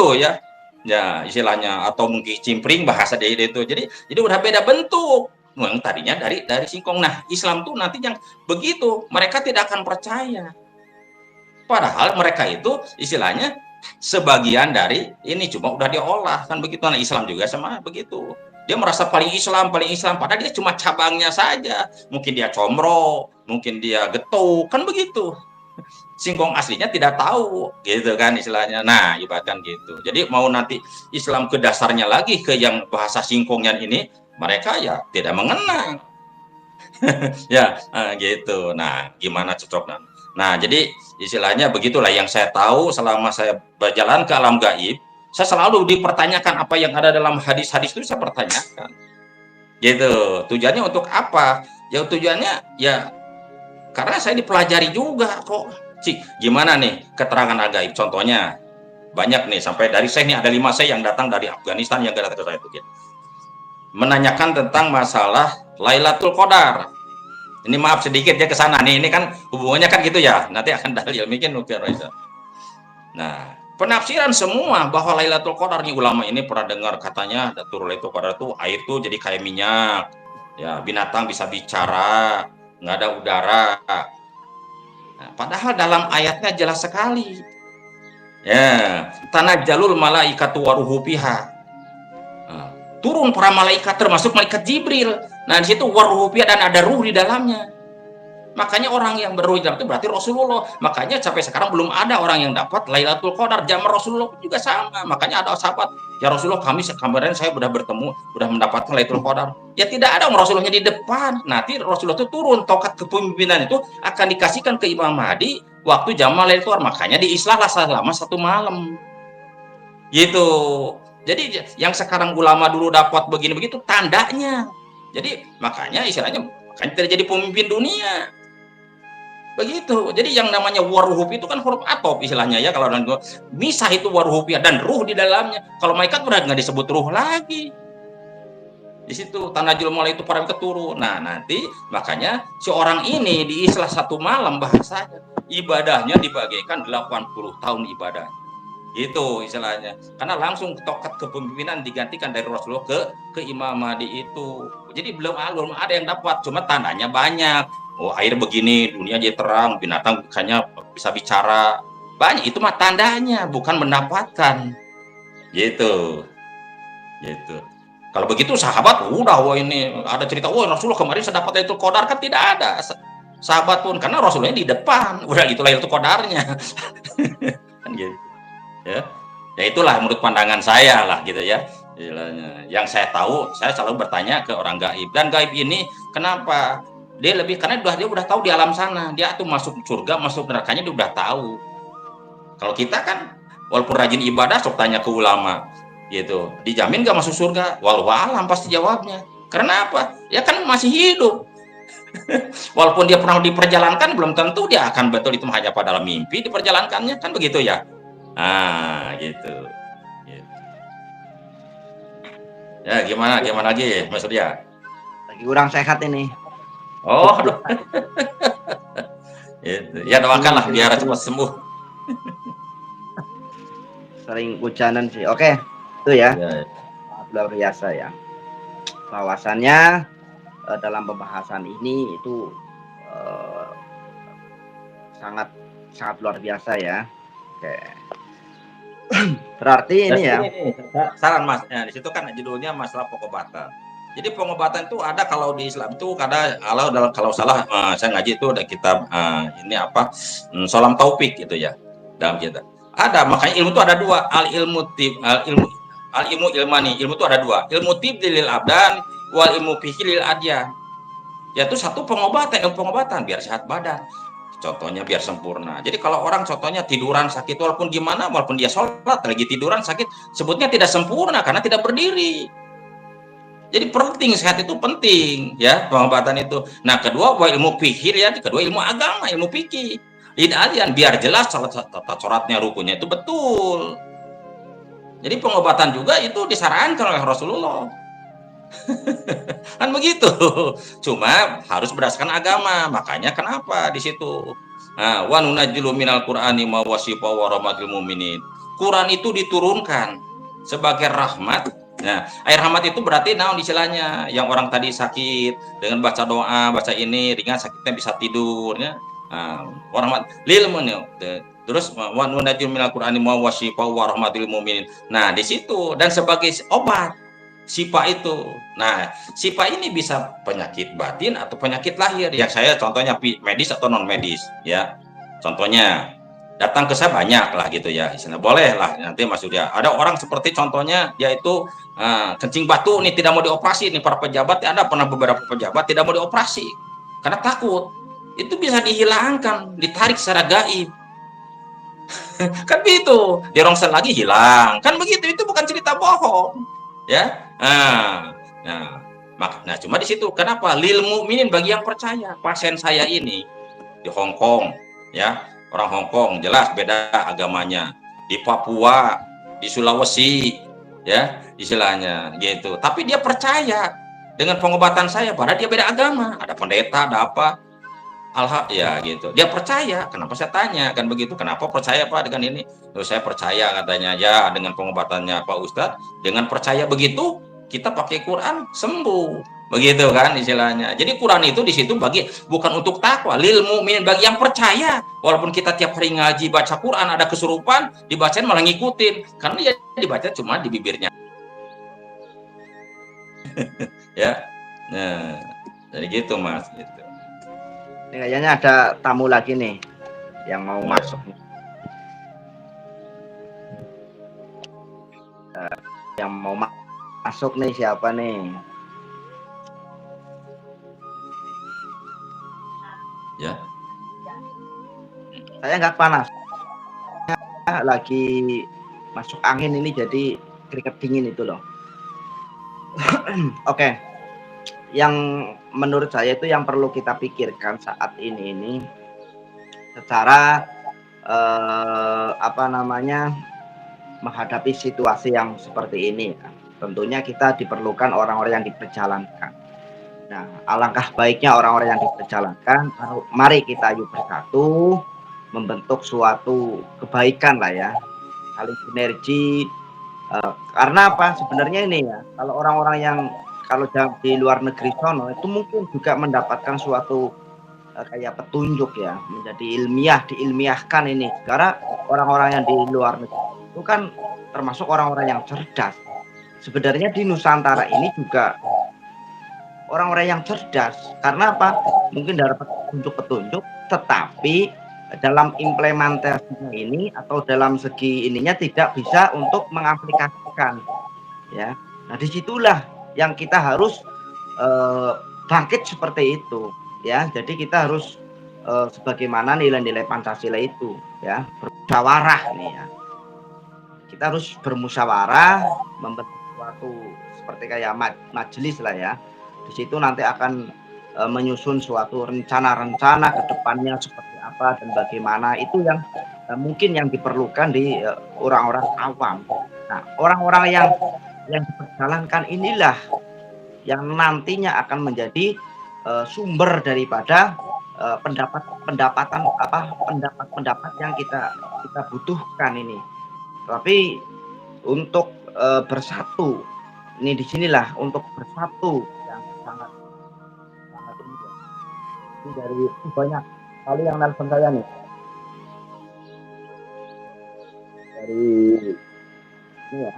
begitu ya. Ya, istilahnya atau mungkin cimpring bahasa dia itu. Jadi udah beda bentuk. Memang tadinya dari singkong. Nah, Islam tuh nanti yang begitu, mereka tidak akan percaya. Padahal mereka itu istilahnya sebagian dari ini cuma udah diolah kan begitu. Nah, Islam juga sama begitu. Dia merasa paling Islam, padahal dia cuma cabangnya saja. Mungkin dia comro, mungkin dia getuk, kan begitu. Singkong aslinya tidak tahu, gitu kan istilahnya. Nah, ibaratkan gitu. Jadi mau nanti Islam ke dasarnya lagi ke yang bahasa singkongnya ini, mereka ya tidak mengenal. Ya, gitu. Nah, gimana cocoknya? Nah, jadi istilahnya begitulah yang saya tahu selama saya berjalan ke alam gaib, saya selalu dipertanyakan apa yang ada dalam hadis-hadis itu saya pertanyakan. Gitu. Tujuannya untuk apa? Ya tujuannya ya karena saya dipelajari juga kok. Cik, gimana nih keterangan gaib? Contohnya banyak nih sampai dari saya nih ada 5 saya yang datang dari Afghanistan yang datang ke saya itu. Menanyakan tentang masalah Lailatul Qadar. Ini maaf sedikit ya ke sana nih, ini kan hubungannya kan gitu ya. Nanti akan dalil mungkin nukir. Nah, penafsiran semua bahwa Lailatul Qadar nih ulama ini pernah dengar katanya Lailatul Qadar itu air tuh jadi kayak minyak. Ya, binatang bisa bicara, nggak ada udara. Nah, padahal dalam ayatnya jelas sekali. Ya, tanajjalul malaikatu waruhu fiha. Turun para malaikat termasuk malaikat Jibril. Nah, di situ waruhu fiha dan ada ruh di dalamnya. Makanya orang yang berruh di dalam itu berarti Rasulullah. Makanya sampai sekarang belum ada orang yang dapat Lailatul Qadar. Zaman Rasulullah juga sama. Makanya ada sahabat, ya Rasulullah kemarin saya sudah bertemu, sudah mendapatkan Lailatul Qadar. Ya tidak ada Rasulullahnya di depan. Nanti Rasulullah itu turun, tongkat kepemimpinan itu akan dikasihkan ke Imam Mahdi waktu zaman Lailatul Qadar. Makanya diislahlah selama 1 malam. Gitu. Jadi yang sekarang ulama dulu dapat begini begitu tandanya. Jadi makanya istilahnya tidak jadi pemimpin dunia. Begitu. Jadi yang namanya waruhub itu kan huruf atop istilahnya ya. Kalau misah itu waruhub ya dan ruh di dalamnya. Kalau malaikat udah nggak disebut ruh lagi. Di situ tanajul mulai itu para keturun. Nah nanti makanya si orang ini di islah 1 malam bahasanya ibadahnya dibagikan 80 tahun ibadah. Gitu istilahnya. Karena langsung tokat kepemimpinan digantikan dari Rasulullah ke Imam Mahdi itu. Jadi belum ada yang dapat, cuma tandanya banyak. Oh, air begini, dunia jadi terang, binatang hanya bisa bicara. Banyak itu mah tandanya, bukan mendapatkan. Gitu. Gitu. Kalau begitu sahabat udah wah ini ada cerita, wah Rasulullah kemarin saya dapat Lailatul Qadar, kan tidak ada. Sahabat pun karena Rasulullah di depan, udah gitu Lailatul Qadarnya. Kan gitu. Ya itulah menurut pandangan saya lah gitu ya. Yang saya tahu, saya selalu bertanya ke orang gaib, dan gaib ini kenapa dia lebih, karena dia udah tahu di alam sana, dia tuh masuk surga masuk nerakanya dia udah tahu. Kalau kita kan walaupun rajin ibadah sok tanya ke ulama gitu, dijamin gak masuk surga? Walau alam pasti jawabnya. Karena apa? Ya kan masih hidup. Walaupun dia pernah diperjalankan belum tentu dia akan betul itu hanya pada dalam mimpi diperjalankannya, kan begitu ya. Gitu. Ya gimana lagi Mas Surya? Lagi kurang sehat ini. Oh aduh. Ya doakanlah biar cepat sembuh. Sering hujanan sih. Oke, itu ya. Luar biasa ya. Bahwasannya dalam pembahasan ini itu sangat luar biasa ya. Oke. Berarti ini ya. Saran Mas, ya, di situ kan judulnya masalah pengobatan. Jadi pengobatan itu ada kalau di Islam itu ada kalau salah saya ngaji itu ada kitab ini apa Solam Taufik gitu ya dalam kita. Ada makanya ilmu itu ada 2, al ilmu ilmani. Ilmu itu ada 2, ilmu tibdilil abdan wal ilmu fikihil adyan. Yaitu satu pengobatan biar sehat badan. Contohnya biar sempurna. Jadi kalau orang contohnya tiduran sakit walaupun gimana, walaupun dia sholat lagi tiduran sakit, sebutnya tidak sempurna karena tidak berdiri. Jadi penting, sehat itu penting ya pengobatan itu. Nah kedua ilmu fikih ya, kedua ilmu agama, ilmu fikih. Ini biar jelas tata coratnya rukunnya itu betul. Jadi pengobatan juga itu disarankan oleh Rasulullah. Kan begitu. Cuma harus berdasarkan agama. Makanya kenapa di situ? Wa nunajjilu minal Qur'ani ma wasifa wa rahmatil mu'minin. Quran itu diturunkan sebagai rahmat. Nah, air rahmat itu berarti naon istilahnya, yang orang tadi sakit dengan baca doa, baca ini ringan sakitnya bisa tidur ya. Warahmat lil mu'minin. Terus wa nunajjil minal qur'ani ma wasyifa wa rahmatil mu'minin. Nah, di situ dan sebagai obat sifa itu. Nah, sifa ini bisa penyakit batin atau penyakit lahir. Yang saya contohnya medis atau non medis ya. Contohnya datang ke saya banyak lah gitu ya, istilah boleh lah nanti Mas Surya. Ada orang seperti contohnya dia itu kencing batu nih, tidak mau dioperasi nih, para pejabat ada pernah beberapa pejabat tidak mau dioperasi karena takut. Itu bisa dihilangkan, ditarik secara gaib. Kan begitu, dirongsel lagi hilang. Kan begitu, itu bukan cerita bohong. Ya. Nah, cuma di situ kenapa lil mukminin, bagi yang percaya. Pasien saya ini di Hong Kong ya, orang Hong Kong jelas beda agamanya, di Papua, di Sulawesi ya istilahnya gitu, tapi dia percaya dengan pengobatan saya, padahal dia beda agama, ada pendeta, ada apa, ya gitu, dia percaya. Kenapa saya tanya kan begitu, kenapa percaya Pak dengan ini? Loh, saya percaya katanya, ya dengan pengobatannya Pak Ustadz, dengan percaya begitu kita pakai Quran sembuh, begitu kan istilahnya. Jadi Quran itu di situ bagi, bukan untuk takwa, lil mu'min, bagi yang percaya. Walaupun kita tiap hari ngaji baca Quran, ada kesurupan dibacain malah ngikutin, karena ya dibaca cuma di bibirnya. Ya, nah jadi gitu Mas gitu. Ini kayaknya ada tamu lagi nih yang mau masuk. Yang mau masuk nih siapa nih? Ya. Saya nggak panas. Lagi masuk angin ini jadi keringat dingin itu loh. Oke. Yang menurut saya itu yang perlu kita pikirkan saat ini secara menghadapi situasi yang seperti ini ya. Tentunya kita diperlukan orang-orang yang diperjalankan. Nah, alangkah baiknya orang-orang yang diperjalankan, mari kita yuk bersatu membentuk suatu kebaikan lah ya, saling sinergi. Karena apa sebenarnya ini ya, kalau orang-orang yang kalau di luar negeri sono itu mungkin juga mendapatkan suatu kayak petunjuk ya, menjadi ilmiah, diilmiahkan ini. Karena orang-orang yang di luar negeri itu kan termasuk orang-orang yang cerdas. Sebenarnya di Nusantara ini juga orang-orang yang cerdas. Karena apa? Mungkin dapat petunjuk-petunjuk, tetapi dalam implementasinya ini atau dalam segi ininya tidak bisa untuk mengaplikasikan ya. Nah, disitulah yang kita harus bangkit seperti itu ya. Jadi kita harus sebagaimana nilai-nilai Pancasila itu ya, bermusyawarah nih ya. Kita harus bermusyawarah, membentuk suatu seperti kayak majelis lah ya. Di situ nanti akan menyusun suatu rencana-rencana ke depannya seperti apa dan bagaimana, itu yang mungkin yang diperlukan di orang-orang awam. Nah, orang-orang yang diperjalankan inilah yang nantinya akan menjadi sumber daripada pendapat yang kita butuhkan ini. Tapi untuk bersatu, ini disinilah untuk bersatu yang sangat ini ya. Ini dari banyak kali yang nelpon saya nih dari ini ya.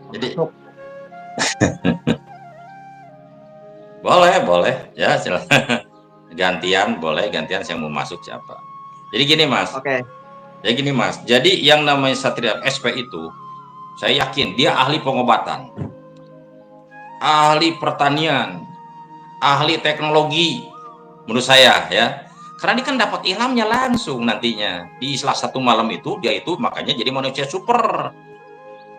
Jadi boleh ya, silakan. gantian yang mau masuk siapa. Jadi gini Mas. Oke. Jadi gini Mas. Jadi yang namanya Satria SP itu, saya yakin dia ahli pengobatan, ahli pertanian, ahli teknologi, menurut saya ya. Karena dia kan dapat ilhamnya langsung nantinya di salah satu malam itu, dia itu makanya jadi manusia super.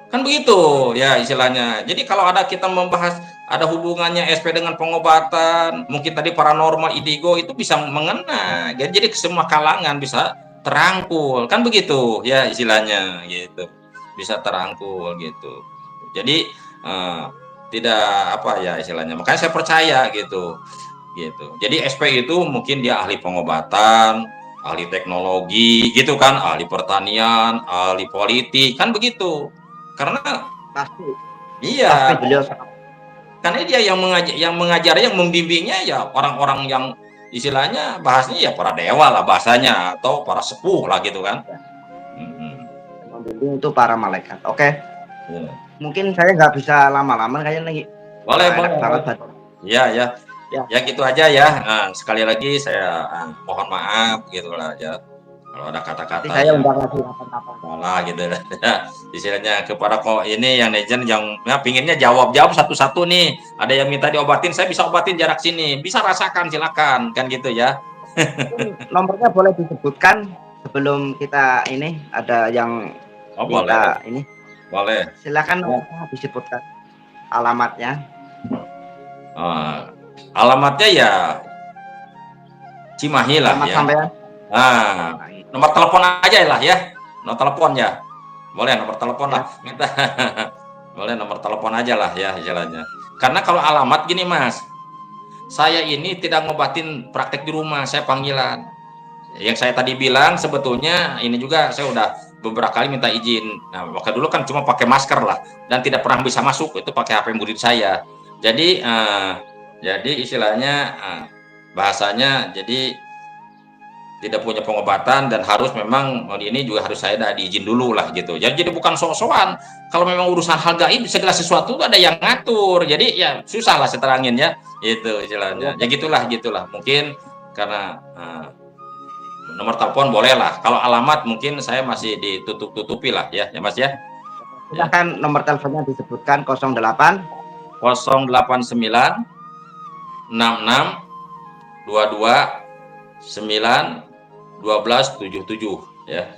Kan begitu ya istilahnya. Jadi kalau ada kita membahas ada hubungannya SP dengan pengobatan, mungkin tadi paranormal, indigo, itu bisa mengena. Jadi ke semua kalangan bisa terangkul. Kan begitu ya istilahnya gitu. Bisa terangkul gitu. Jadi tidak apa ya istilahnya. Makanya saya percaya gitu. Jadi SP itu mungkin dia ahli pengobatan, ahli teknologi gitu kan, ahli pertanian, ahli politik, kan begitu. Karena Pasti pasti iya, beliau sangat karena dia yang mengajar, yang membimbingnya ya orang-orang yang istilahnya bahasanya ya para dewa lah bahasanya atau para sepuh lah gitu kan. Mhm, membimbing itu para malaikat. Oke, iya. mungkin saya nggak bisa lama-lama kayaknya nih, Boleh, udah enak boleh, banget boleh. Pak. Iya, ya. Ya, Ya gitu aja ya. Sekali lagi saya mohon maaf gitu lah ya. Kalau ada nanti kata-kata saya yang undang lagi kapan-kapan. salah gitu lah. Istilahnya kepada kok ini yang netizen yang ya, pinginnya jawab-jawab satu-satu nih. Ada yang minta diobatin, saya bisa obatin jarak sini. Bisa rasakan, silakan kan gitu ya. Mungkin nomornya boleh disebutkan sebelum kita ini ada yang Oh boleh, minta ini. boleh. Silakan Ya. nomornya disebutkan, alamatnya. Eh, alamatnya ya Cimahi lah Alamat ya. sampean. Nah, nomor telepon aja lah ya. Nomor telepon ya. Boleh nomor telepon lah. Ya, Minta. Boleh nomor telepon aja lah ya istilahnya. Karena kalau alamat gini Mas, saya ini tidak ngobatin praktek di rumah, saya panggilan. Yang saya tadi bilang sebetulnya ini juga saya udah beberapa kali minta izin. Nah, waktu dulu kan cuma pakai masker lah dan tidak pernah bisa masuk itu pakai HP murid saya. Jadi jadi istilahnya bahasanya jadi tidak punya pengobatan dan harus memang ini juga harus saya ada diizin dulu lah gitu. Jadi bukan sok-sokan. Kalau memang urusan hal gaib segala sesuatu itu ada yang ngatur. Jadi ya susah lah saya terangin ya. Itu istilahnya. Ya gitulah. Mungkin karena nomor telepon boleh lah. Kalau alamat mungkin saya masih ditutup-tutupi lah ya, ya Mas ya. Ya. silakan nomor teleponnya disebutkan 08. 089 66 22 9 12 77 ya.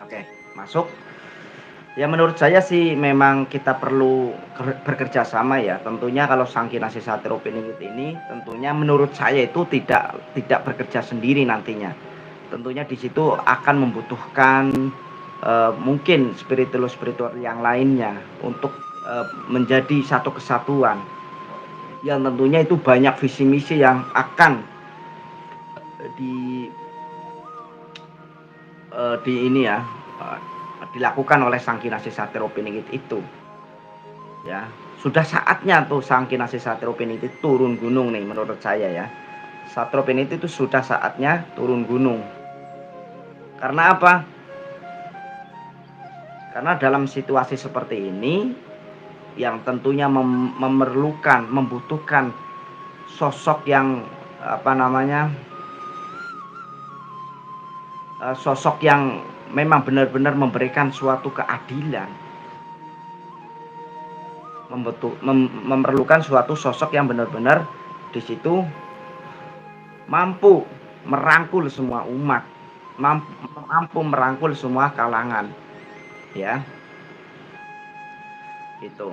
Oke, masuk. Ya menurut saya sih memang kita perlu bekerja sama ya. Tentunya kalau Sangkinasi Satrio Piningit ini tentunya menurut saya itu tidak bekerja sendiri nantinya. Tentunya di situ akan membutuhkan mungkin spiritual yang lainnya untuk menjadi satu kesatuan. Yang tentunya itu banyak visi misi yang akan di di ini ya dilakukan oleh Sang Kinasih Satrio Piningit itu. Ya, sudah saatnya tuh Sang Kinasih Satrio Piningit turun gunung nih menurut saya ya. Satrio Piningit itu sudah saatnya turun gunung. Karena apa? Karena dalam situasi seperti ini yang tentunya membutuhkan sosok yang apa namanya? Sosok yang memang benar-benar memberikan suatu keadilan, memerlukan suatu sosok yang benar-benar di situ mampu merangkul semua umat, mampu merangkul semua kalangan, ya, itu.